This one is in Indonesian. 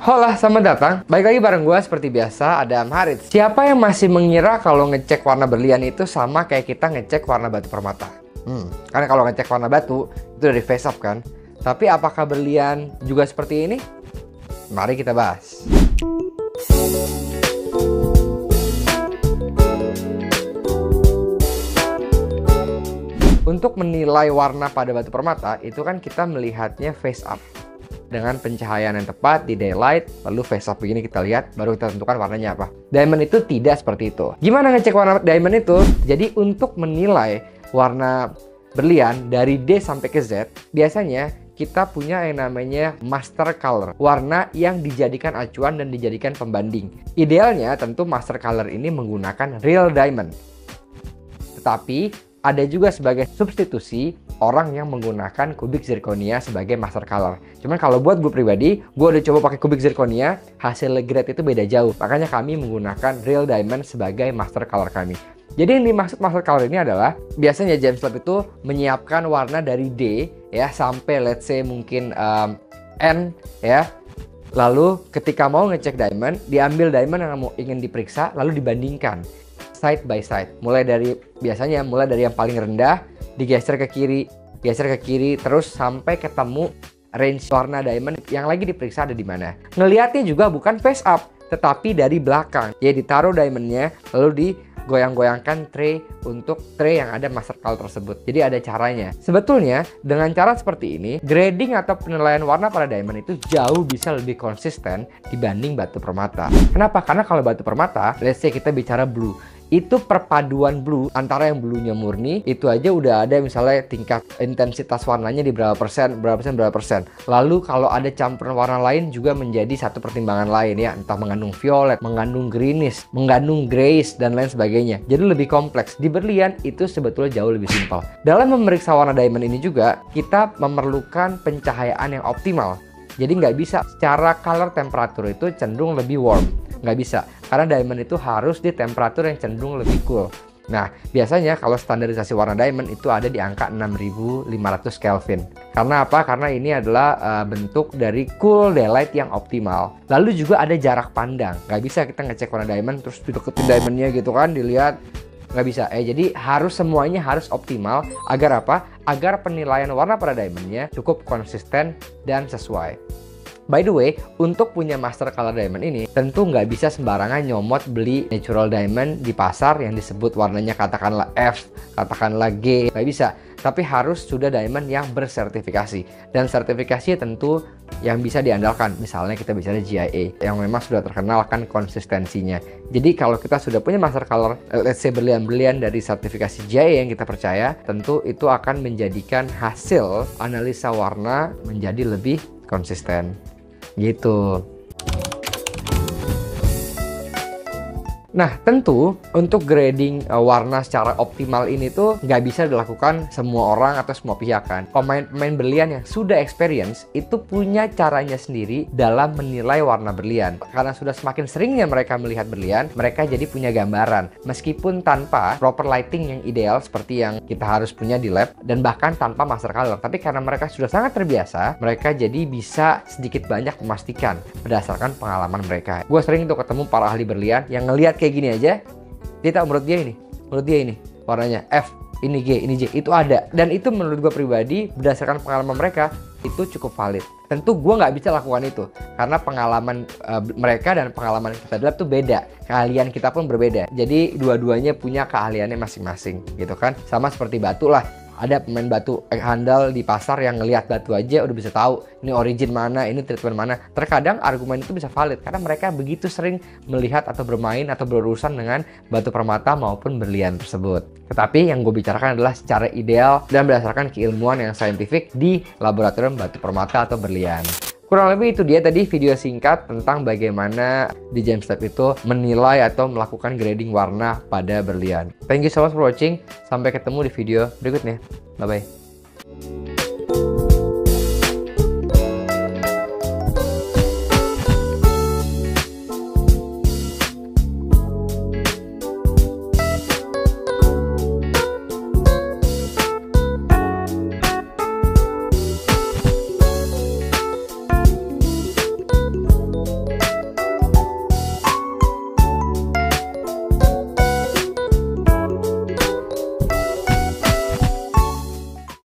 Hola, selamat datang. Balik lagi bareng gue seperti biasa, Adam Harits. Siapa yang masih mengira kalau ngecek warna berlian itu sama kayak kita ngecek warna batu permata? Karena kalau ngecek warna batu, itu dari face up kan? Tapi apakah berlian juga seperti ini? Mari kita bahas. Untuk menilai warna pada batu permata, itu kan kita melihatnya face up. Dengan pencahayaan yang tepat di daylight, lalu face up begini kita lihat, baru kita tentukan warnanya apa. Diamond itu tidak seperti itu. Gimana ngecek warna diamond itu? Jadi untuk menilai warna berlian dari D sampai ke Z, biasanya kita punya yang namanya master color, warna yang dijadikan acuan dan dijadikan pembanding. Idealnya tentu master color ini menggunakan real diamond. Tetapi ada juga sebagai substitusi orang yang menggunakan kubik zirconia sebagai master color. Cuman kalau buat gue pribadi, gue udah coba pakai kubik zirconia, hasil grade itu beda jauh. Makanya kami menggunakan real diamond sebagai master color kami. Jadi yang dimaksud master color ini adalah biasanya James Lab itu menyiapkan warna dari D ya sampai let's say mungkin N ya. Lalu ketika mau ngecek diamond, diambil diamond yang ingin diperiksa lalu dibandingkan side by side. Mulai dari yang paling rendah digeser ke kiri, terus sampai ketemu range warna diamond yang lagi diperiksa ada di mana. Ngelihatnya juga bukan face up, tetapi dari belakang. Ya ditaruh diamondnya, lalu digoyang-goyangkan untuk tray yang ada master color tersebut. Jadi ada caranya. Sebetulnya dengan cara seperti ini, grading atau penilaian warna pada diamond itu jauh bisa lebih konsisten dibanding batu permata. Kenapa? Karena kalau batu permata, let's say kita bicara blue, itu perpaduan blue antara yang bluenya murni itu aja udah ada misalnya tingkat intensitas warnanya di berapa persen. Lalu kalau ada campuran warna lain juga menjadi satu pertimbangan lain ya, entah mengandung violet, mengandung greenish, mengandung grayish dan lain sebagainya. Jadi lebih kompleks. Di berlian itu sebetulnya jauh lebih simpel. Dalam memeriksa warna diamond ini juga kita memerlukan pencahayaan yang optimal. Jadi nggak bisa secara color temperatur itu cenderung lebih warm. Nggak bisa, karena diamond itu harus di temperatur yang cenderung lebih cool. Nah, biasanya kalau standarisasi warna diamond itu ada di angka 6500 Kelvin. Karena apa? Karena ini adalah bentuk dari cool daylight yang optimal. Lalu juga ada jarak pandang. Nggak bisa kita ngecek warna diamond terus dideketin diamondnya gitu kan, dilihat. Nggak bisa. Jadi semuanya harus optimal. Agar apa? Agar penilaian warna pada diamondnya cukup konsisten dan sesuai. By the way, untuk punya master color diamond ini, tentu nggak bisa sembarangan nyomot beli natural diamond di pasar yang disebut warnanya katakanlah F, katakanlah G, nggak bisa. Tapi harus sudah diamond yang bersertifikasi. Dan sertifikasi tentu yang bisa diandalkan. Misalnya kita bicara GIA, yang memang sudah terkenal kan konsistensinya. Jadi kalau kita sudah punya master color, let's say berlian-berlian dari sertifikasi GIA yang kita percaya, tentu itu akan menjadikan hasil analisa warna menjadi lebih konsisten. Gitu. Nah, tentu untuk grading warna secara optimal ini tuh nggak bisa dilakukan semua orang atau semua pihak kan. Pemain berlian yang sudah experience itu punya caranya sendiri dalam menilai warna berlian. Karena sudah semakin seringnya mereka melihat berlian, mereka jadi punya gambaran. Meskipun tanpa proper lighting yang ideal seperti yang kita harus punya di lab dan bahkan tanpa master color. Tapi karena mereka sudah sangat terbiasa, mereka jadi bisa sedikit banyak memastikan berdasarkan pengalaman mereka. Gue sering tuh ketemu para ahli berlian yang ngelihat kayak gini aja, dia tahu menurut dia ini warnanya F, ini G, ini J, itu ada. Dan itu menurut gue pribadi berdasarkan pengalaman mereka itu cukup valid. Tentu gue nggak bisa lakukan itu karena pengalaman mereka dan pengalaman kita di lab tuh beda, keahlian kita pun berbeda. Jadi dua-duanya punya keahliannya masing-masing gitu kan. Sama seperti batu lah. Ada pemain batu handal di pasar yang ngelihat batu aja udah bisa tahu ini origin mana, ini treatment mana. Terkadang argumen itu bisa valid karena mereka begitu sering melihat atau bermain atau berurusan dengan batu permata maupun berlian tersebut. Tetapi yang gue bicarakan adalah secara ideal dan berdasarkan keilmuan yang saintifik di laboratorium batu permata atau berlian. Kurang lebih itu dia tadi video singkat tentang bagaimana di James Lab itu menilai atau melakukan grading warna pada berlian. Thank you so much for watching. Sampai ketemu di video berikutnya. Bye-bye.